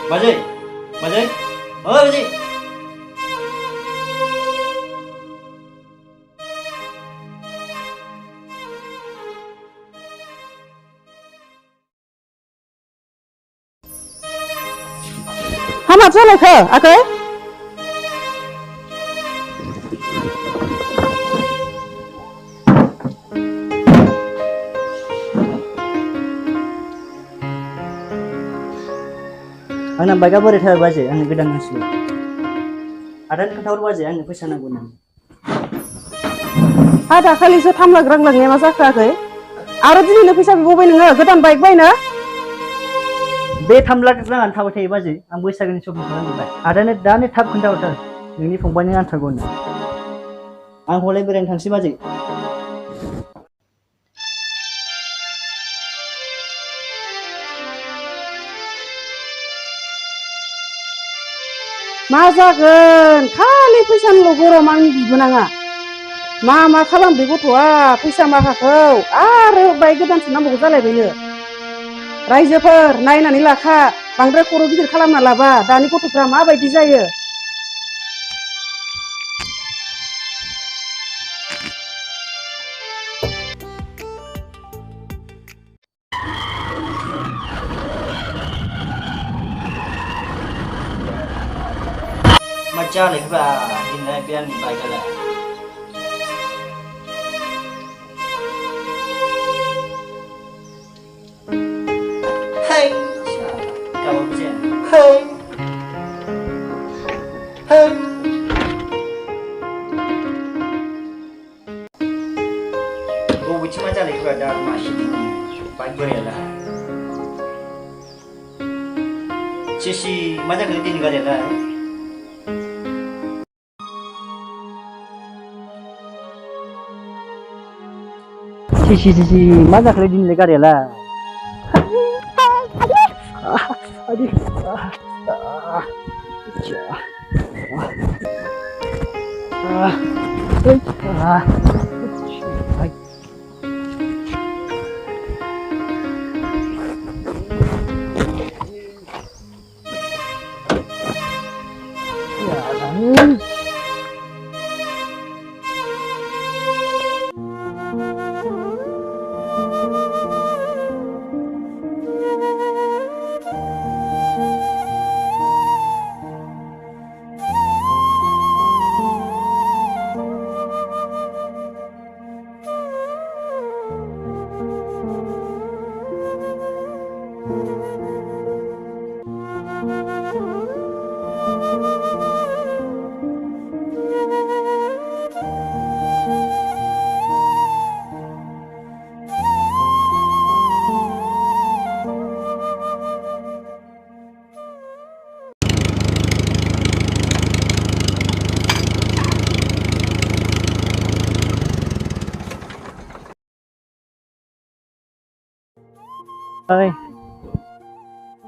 बाजै बाजै ओ बाजै हामा जालायखो आगै आंना बाइकआ बोरै थाबाय बाजै आंनो गोदान नांसिगौ आदानो खोन्थाहर बाजै आंनो फैसा नांगौ होननानै दाखालिसो 3 लाख रां लांनाया मा जाखो आगै आरो दिनैनो फैसा बिबावबाय नोङो गोदान बाइक बायनो बे 3 लाख राङानो थाबाय थायो बाजै आं बैसागोनि शपिं खालामजोब्बाय आदानो दानो थाब खोन्थाहरथार नोंनि फंबायनो नांथारगौ होनना आं हले बेरायनो थांसै बाजै मा जागोन खालि फैसानिल' गरम आंनि बिबोनाङा मा खालाम बे गथ'आ फैसा माखाखौ आरो बाइक गोदानसो नांबावगौ जालायबायनो रायजोफोर नायनानै लाखा बांद्राय खर' गिदिर खालामना लाबा दानि गथ'फ्रा माबायदि जायो मा जालायखोब्रा दिनैलाय बे आंनि बाइकआलाय Hey, kamu bisa? Hey, hey. Gue bicara macam ni juga ada masih baik berela. Sisi macam kerja ni kerja lah. Sisi macam kerja ni kerja lah. Aduh,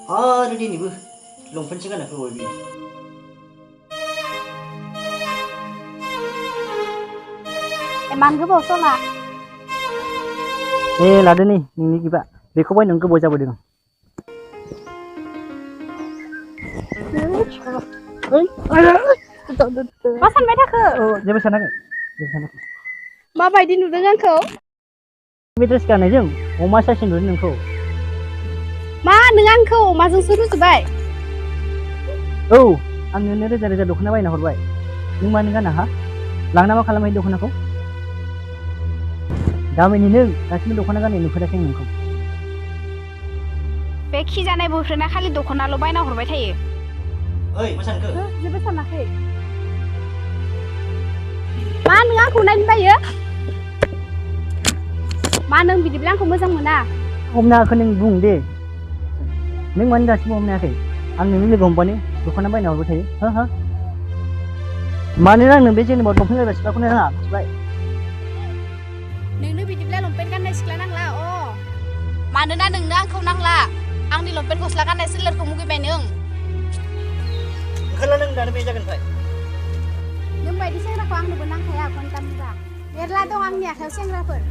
Ơi, đi nè bữa, lồng phân chiếc này phải rồi bị. Em ăn cái bột sao mà? Ê, là đây nè, nhìn kìa bạn, để không phải nướng cái bột ra bột được. मा सानबाय थाखो? जेबो सानाखै, जेबो सानाखै. माबायदि नुदों आंखौ? बे ड्रेस गाननायजों अमा साइस नुदों नोंखौ. मा नों आंखौ अमाजोंसो रुजुबाय? औ, आं नोंनो रोजा दख'ना बायना हरबाय. नों मानो गाना हा? लांना मा खालामहै दख'नाखौ? गामिनि नों दासिमबो दख'ना गाननाय नुफेराखै आं नोंखौ. बे खिजानाय बोफ्रेना खालि दख'नाल' बायना हरबाय थायो. ओइ, मा सानखो? जेबो सानाखै. मा नों आंखौ नायनो बायो? मा नों बिदिब्ला आंखौ मोजां मोना? हमनो हाखौ नों बुं दे. नों मानो दासिमबो हमनो हायाखै? आं नोंनि लोगो हमबानो दख'ना बायना हरबाय थायो. हो? मानोना आंनो बे जेनेबा लंपेन्ट गानग्रा सिख्लाखौनो नाङा, मिथिबाय? नोंनो बिदिब्ला लंपेन्ट गाननाय सिख्ला नांला मानोना नोंनो आंखौ नांला. आंनि लंपेन्ट गस्ला गाननाय सोलेरखौ मुगैबाय नों. ओंखारला नों दानो बे जागोन फाय. नों बायदि सेंग्राखौ आंनोबो नांखाया घन्टानिबा. मेरला दं आंनि आखायाव सेंग्राफोर.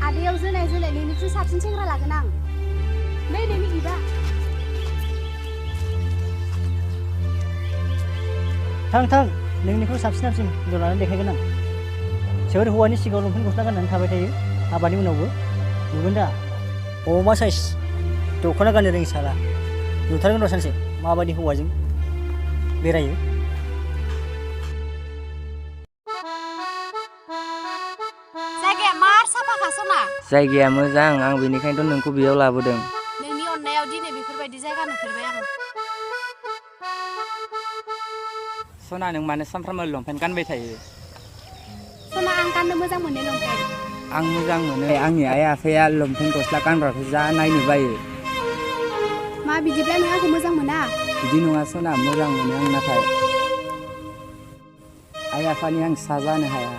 आदैयाव जोनाय नोंनिख्रुइ साबसिन सेंग्रा लागोन आं. नै नोंनि बिबा. थां नोंनिखौ साबसिन हिनजाव लानानै देखायगोन आं सोर हौवानि सिगाङाव लंपेन्ट गस्ला गाननानै थाबाय थायो हाबानि उनावबो नुगोन दा अमा साइज दख'ना गाननो रोङि साला नुथारगोन र' सानसे माबायदि हौवाजों बेरायो जायगाया मार साफाखा सना जायगाया मोजां आं बेनिखायनोथ' नोंखौ बेयाव लाबोदों नोंनि अननायाव दिनै बेफोरबायदि जायगा नुफेरबाय आं सना नों मानो सानफ्रामबो लंपेन्ट गानबाय थायो सना आं गाननो मोजां मोनो लंपेन्ट आं मोजां मोनो आंनि आइ आफाया लंपेन्ट गस्ला गानग्राखौ जा नायनो बायो मा बिदिब्ला नों आंखौ मोजां मोना बिदि नङा सना मोजां मोनो आं नाथाय आइ आफानि आं फिसा जानो हाया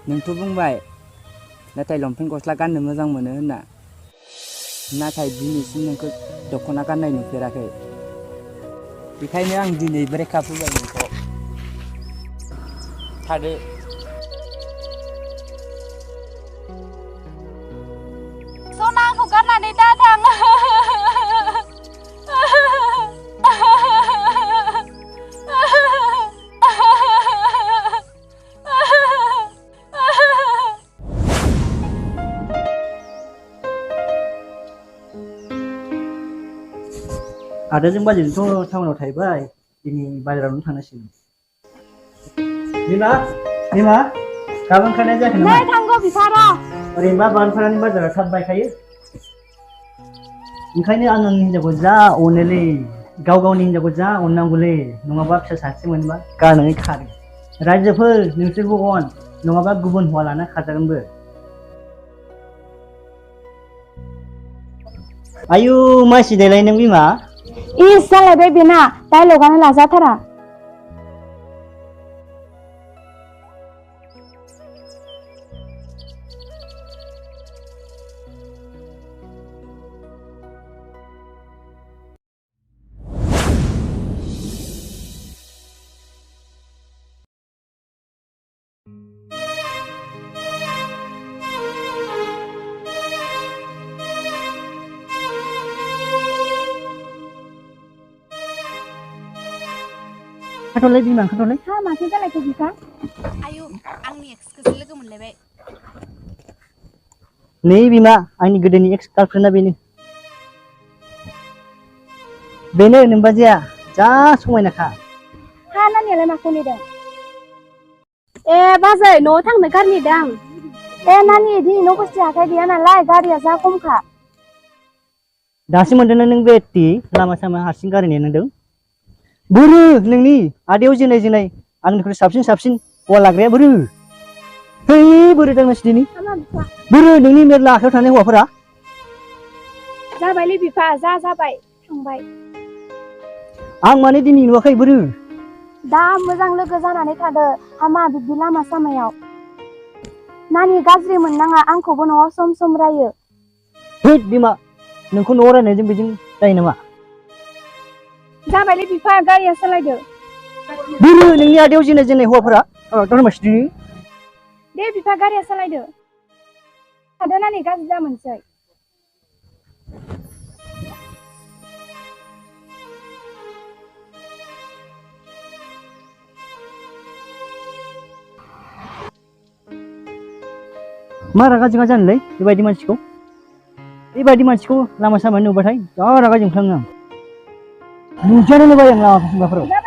नोंथ' बुंबाय नाथाय लंपेन्ट गस्ला गाननो मोजां मोनो होनना नाथाय दिनैसिम नोंखौ दख'ना गाननाय नुफेराखै बेखायनो आं दिनै ब्रेकआप होबाय नोंखौ थादो सना आंखौ गारनानै दाथां आदाजों बाजैजोंथ' टाउनाव थाहैबाय दिनै बाजारावनो थांनांसिगोन बिमा गाबोन खारनाय जायाखै नामा नै थांगौ बिफारा ओरैनोबा बानफारानि बाजाराव थाब बायखायो ओंखायनो आं आंनि हिन्जावखौ जा अनोलै गावनि हिन्जावखौ जा अननांगौलै नङाबा फिसा सासे मोनबा गारनानै खारो रायजोफोर नोंसोरखौ अन नङाबा गुबुन हौवा लाना खारजागोनबो आयु मासि देलाय नों बिमा इस जालायबाय बेना डायलगानो लाजाथारा खाथ'लै बिमा खाथ'लै हा माथो जालायखो बिफा आयु आंनि एक्सखौसो लोगो मोनलायबाय नै बिमा आंनि गोदोनि एक्स गार्लफ्रेन्डआ बेनो नोमबाजैया जा समायनाखा हा नानियालाय माखौ नेदों ए बाजै न'आव थांनो गारि नेदों ए नानि दिनै न' गस्ति हाथाय गैया नालाय गारिया जा खमखा दासो मोनदोंना नों बेट्टि लामा सामा हारसिं गारि नेनांदों बुरु नोंनि आदैयाव जेनाय आंनिख्रुइ साबसिन हौवा लाग्राया बुरु है बोरै दांनांसि दिनै बुरु नोंनि मेरला आखायाव थानाय हौवाफोरा जाबायलै बिफा जाबाय थांबाय आं माने दिनै नुवाखै बुरु दा मोजां लोगो जानानै थादो हामा बिब्दि लामा सामायाव नानि गाज्रि मोननाङा आंखौबो न'आव सम सम रायो है बिमा नोंखौ न'आव रायनायजों बेजों जायो नामा जाबायलै बिफा गारिया सालायदो बुरु नोंनि आदैयाव जेनाय हौवाफोरा दांनांसि दिनै दे बिफा गारिया सालायदो थादो नानि गाज्रि जामोनसै मा रागा जोङा जानोलै बेबायदि मानसिखौ लामा सामा नुबाथाय जा रागा जोंफ्लाङो आं नुजानो बायो आं लामाफोराव